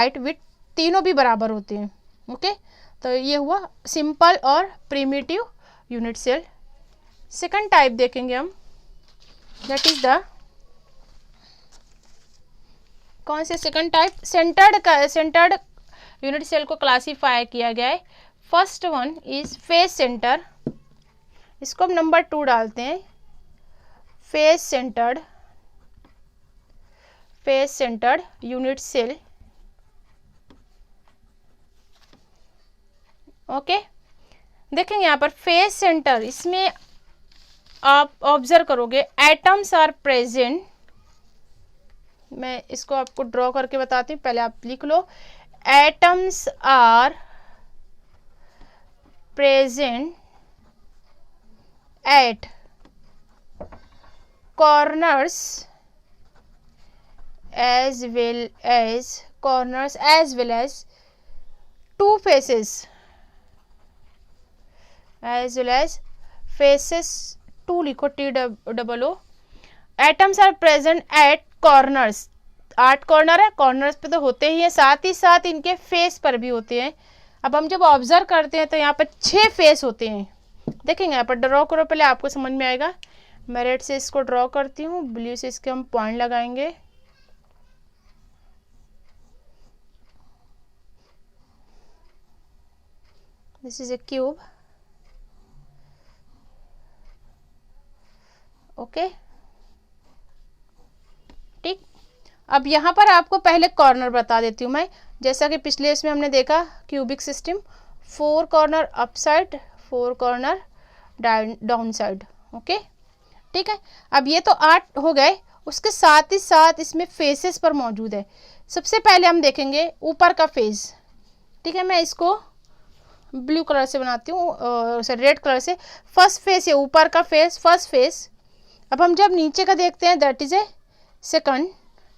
Height with तीनों भी बराबर होते हैं। ओके, तो ये हुआ सिंपल और primitive unit cell. Second type देखेंगे हम, दैट इज द कौन से second type, centred unit cell को क्लासीफाई किया गया है। First one is face centre, इसको हम नंबर 2 डालते हैं। Face centred unit cell. Okay, देखेंगे यहाँ पर फेस सेंटर, इसमें आप ऑब्जर्व करोगे एटम्स आर प्रेजेंट। मैं इसको आपको ड्रॉ करके बताती हूँ, पहले आप लिख लो। Atoms are present at corners as well as two faces, as well as faces 2 लिखो, TOO। Atoms are present at corners, 8 corner है, कॉर्नर्स पे तो होते ही हैं, साथ ही साथ इनके फेस पर भी होते हैं। अब हम जब ऑब्जर्व करते हैं तो यहाँ पर 6 फेस होते हैं। देखेंगे यहाँ पर, ड्रॉ करो पहले, आपको समझ में आएगा। मैं रेड से इसको ड्रॉ करती हूँ, ब्लू से इसके हम पॉइंट लगाएंगे। This is a cube. Okay, ठीक। अब यहाँ पर आपको पहले कॉर्नर बता देती हूँ मैं, जैसा कि पिछले इसमें हमने देखा cubic system, 4 corner up side, 4 corner down side. Okay, ठीक है। अब ये तो 8 हो गए, उसके साथ ही साथ इसमें फेसेस पर मौजूद है। सबसे पहले हम देखेंगे ऊपर का फेस, ठीक है। मैं इसको ब्लू कलर से बनाती हूँ, सॉरी रेड कलर से। फर्स्ट फेस है ऊपर का फेस, फर्स्ट फेस। अब हम जब नीचे का देखते हैं दैट इज ए सेकंड।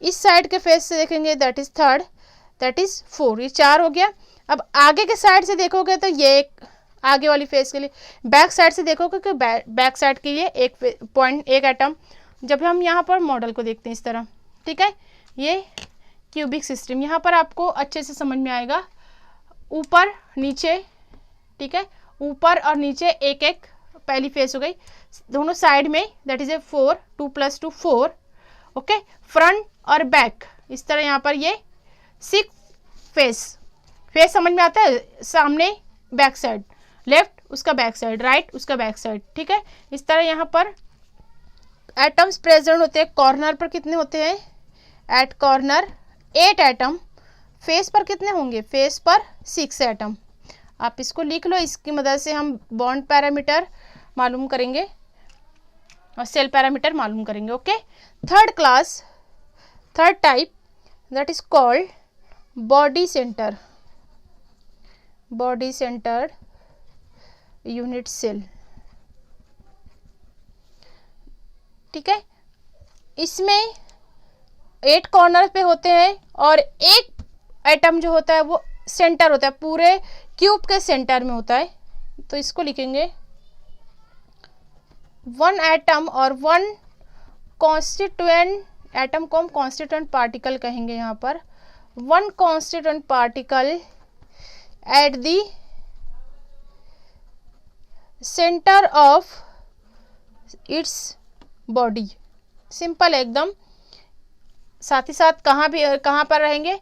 इस साइड के फेस से देखेंगे that is third, that is 4, ये 4 हो गया। अब आगे के साइड से देखोगे तो ये एक आगे वाली फेस के लिए, बैक साइड से देखोगे कि बैक साइड के लिए एक पॉइंट, एक एटम। जब हम यहाँ पर मॉडल को देखते हैं इस तरह, ठीक है, ये क्यूबिक सिस्टम, यहाँ पर आपको अच्छे से समझ में आएगा। ऊपर नीचे, ठीक है, ऊपर और नीचे एक एक पहली फेस हो गई, दोनों साइड में that is a 4, 2 + 2 4। Okay, front और बैक इस तरह, यहाँ पर ये 6 फेस समझ में आता है। सामने बैक साइड, लेफ्ट उसका बैक साइड, राइट उसका बैक साइड, ठीक है। इस तरह यहाँ पर एटम्स प्रेजेंट होते हैं। कॉर्नर पर कितने होते हैं? Eight corner 8 atom. फेस पर कितने होंगे? फेस पर 6 एटम। आप इसको लिख लो, इसकी मदद से हम बॉन्ड पैरामीटर मालूम करेंगे और सेल पैरामीटर मालूम करेंगे। Okay, third type that is called body centred unit cell, ठीक है। इसमें 8 कॉर्नर पे होते हैं और एक एटम जो होता है वो सेंटर होता है, पूरे क्यूब के सेंटर में होता है। तो इसको लिखेंगे 1 एटम और 1 कॉन्स्टिट्यूएंट, एटम को हम कॉन्स्टिट्यूएंट पार्टिकल कहेंगे यहाँ पर। 1 constituent particle at the centre of its body. Simple एकदम। साथ ही साथ कहाँ पर रहेंगे?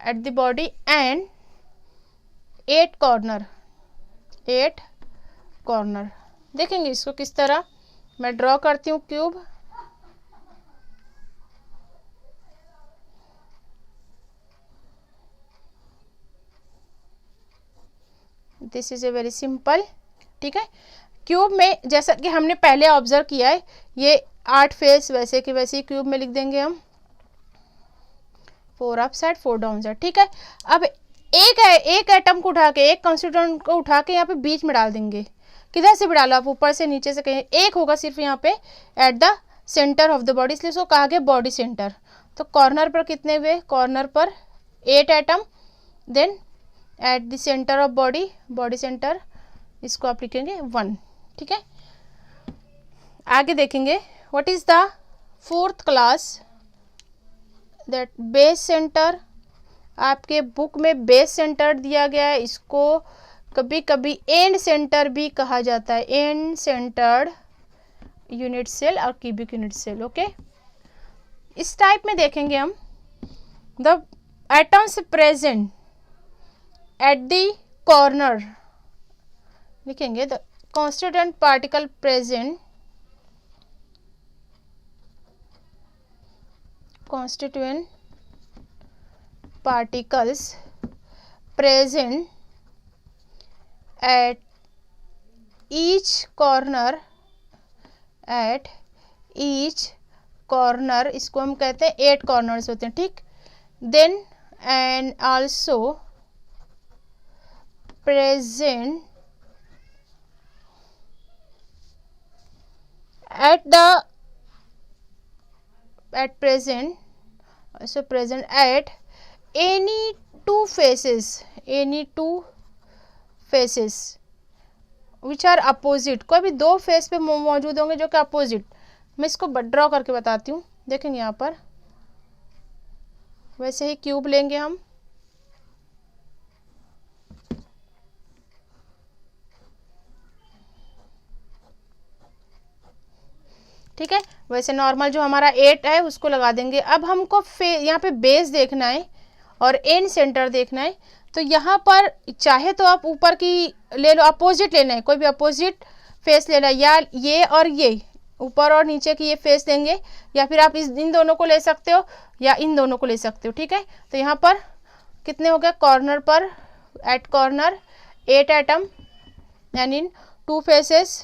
At the body and 8 corner. देखेंगे इसको किस तरह। मैं ड्रॉ करती हूँ cube. This is a very simple, ठीक है। क्यूब में जैसा कि हमने पहले ऑब्जर्व किया है, ये 8 फेस वैसे कि वैसे ही क्यूब में लिख देंगे हम। 4 अप साइड, 4 डाउन साइड, ठीक है। अब एक एटम को उठा के, एक कॉन्स्टिट्यूएंट को उठा के यहाँ पे बीच में डाल देंगे। किधर से भी डालो आप, ऊपर से नीचे से, कहीं एक होगा सिर्फ यहाँ पे eight the centre of the body, इसलिए इसको कहा गया बॉडी सेंटर। तो कॉर्नर पर कितने हुए? कॉर्नर पर 8 atom. Then at the centre of body centre, इसको आप लिखेंगे 1, ठीक है। आगे देखेंगे what is the 4th class, that base centre आपके बुक में बेस सेंटर दिया गया है, इसको कभी कभी एंड सेंटर भी कहा जाता है, एंड सेंटर्ड यूनिट सेल और क्यूबिक यूनिट सेल। ओके, इस टाइप में देखेंगे हम the atoms present at the corner, लिखेंगे the constituent particle present, constituent particles present at each corner, at each corner, इसको हम कहते हैं 8 कॉर्नर्स होते हैं, ठीक। Then and also present at present also present at any two faces which are opposite, कोई भी दो फेस पे मौजूद होंगे जो कि अपोजिट। मैं इसको ड्रॉ करके बताती हूँ, देखेंगे यहाँ पर वैसे ही क्यूब लेंगे हम, ठीक है। वैसे नॉर्मल जो हमारा 8 है उसको लगा देंगे। अब हमको यहाँ पे बेस देखना है और एंड सेंटर देखना है, तो यहाँ पर चाहे तो आप ऊपर की ले लो, अपोजिट लेना है, कोई भी अपोजिट फेस लेना है, या ये और ये ऊपर और नीचे की ये फेस देंगे, या फिर आप इन दोनों को ले सकते हो या इन दोनों को ले सकते हो, ठीक है। तो यहाँ पर कितने हो गए, कॉर्नर पर एट कॉर्नर 8 एटम, यानी टू फेसेस,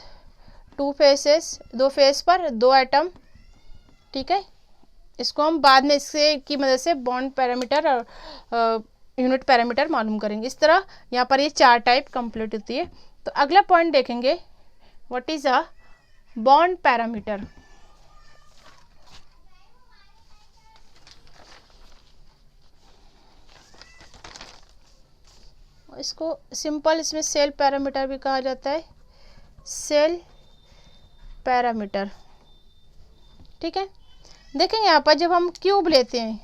दो फेस पर 2 एटम, ठीक है। इसको हम बाद में इससे की मदद से बॉन्ड पैरामीटर और यूनिट पैरामीटर मालूम करेंगे। इस तरह यहाँ पर ये 4 टाइप कंप्लीट होती है। तो अगला पॉइंट देखेंगे, what is a bond parameter. इसको सिंपल इसमें सेल पैरामीटर भी कहा जाता है, सेल पैरामीटर, ठीक है। देखेंगे यहाँ पर जब हम क्यूब लेते हैं,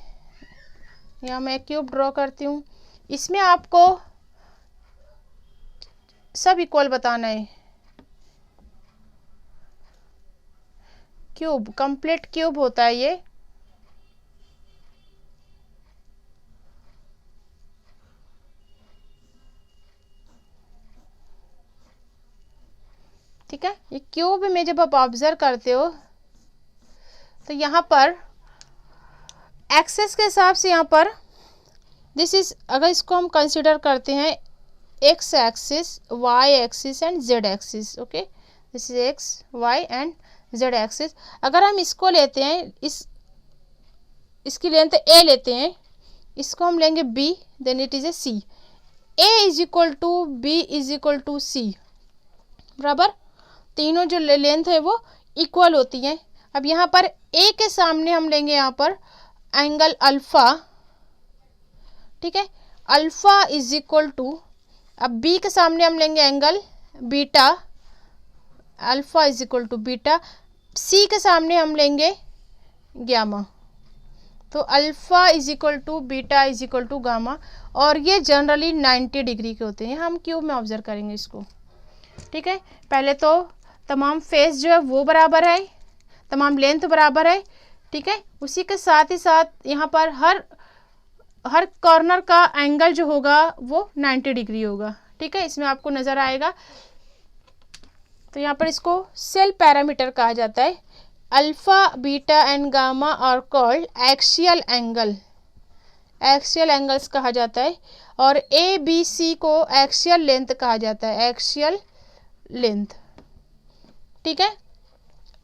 यहाँ मैं क्यूब ड्रॉ करती हूँ, इसमें आपको सब इक्वल बताना है। क्यूब कंप्लीट क्यूब होता है ये, ठीक है। ये क्यूब में जब आप ऑब्जर्व करते हो तो यहाँ पर एक्सेस के हिसाब से यहाँ पर दिस इज, अगर इसको हम कंसिडर करते हैं X axis, Y axis and Z axis, okay, this is X Y and Z axis. अगर हम इसको लेते हैं, इसकी लेंथ ए लेते हैं, इसको हम लेंगे B, then it is a C, A is equal to B is equal to C, बराबर। तीनों जो लेंथ है वो इक्वल होती हैं। अब यहाँ पर ए के सामने हम लेंगे यहाँ पर एंगल अल्फा, ठीक है, अल्फा इज इक्वल टू, अब बी के सामने हम लेंगे angle beta, alpha is equal to beta, C के सामने हम लेंगे गामा, तो alpha is equal to beta is equal to gamma, और ये जनरली 90 डिग्री के होते हैं। हम क्यूब में ऑब्जर्व करेंगे इसको, ठीक है। पहले तो तमाम फेस जो है वो बराबर है, तमाम लेंथ बराबर है, ठीक है। उसी के साथ ही साथ यहाँ पर हर कॉर्नर का एंगल जो होगा वो 90 डिग्री होगा, ठीक है, इसमें आपको नज़र आएगा। तो यहाँ पर इसको सेल पैरामीटर कहा जाता है। Alpha beta and gamma are called axial angle, axial angles कहा जाता है, और ए बी सी को एक्सियल लेंथ कहा जाता है, एक्सियल लेंथ, ठीक है।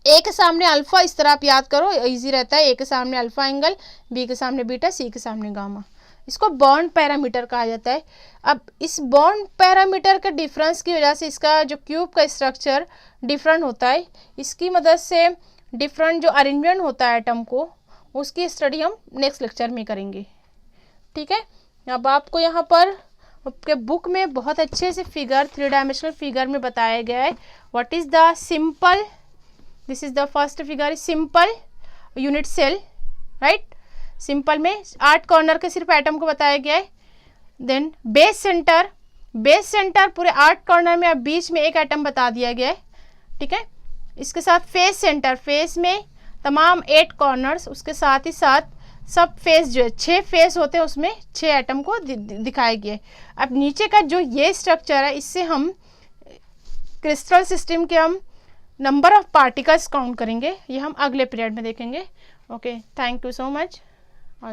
ए के सामने अल्फा, इस तरह आप याद करो, इजी रहता है। ए के सामने अल्फा एंगल, बी के सामने बीटा, सी के सामने गामा, इसको बॉन्ड पैरामीटर कहा जाता है। अब इस बॉन्ड पैरामीटर के डिफरेंस की वजह से इसका जो क्यूब का स्ट्रक्चर डिफरेंट होता है, इसकी मदद से डिफरेंट जो अरेंजमेंट होता है एटम को, उसकी स्टडी हम नेक्स्ट लेक्चर में करेंगे, ठीक है। अब आपको यहाँ पर आपके बुक में बहुत अच्छे से फिगर, 3 डायमेंशनल फिगर में बताया गया है what is the simple, this is the first figure, simple unit cell, right. Simple में 8 कॉर्नर के सिर्फ एटम को बताया गया है। देन बेस सेंटर पूरे 8 कॉर्नर में अब बीच में एक एटम बता दिया गया है, ठीक है। इसके साथ फेस सेंटर, फेस में तमाम 8 कॉर्नर्स, उसके साथ ही साथ सब फेस जो है 6 फेस होते हैं उसमें 6 एटम को दिखाए गए। अब नीचे का जो ये स्ट्रक्चर है इससे हम क्रिस्टल सिस्टम के हम नंबर ऑफ पार्टिकल्स काउंट करेंगे, ये हम अगले पीरियड में देखेंगे। Okay, thank you so much.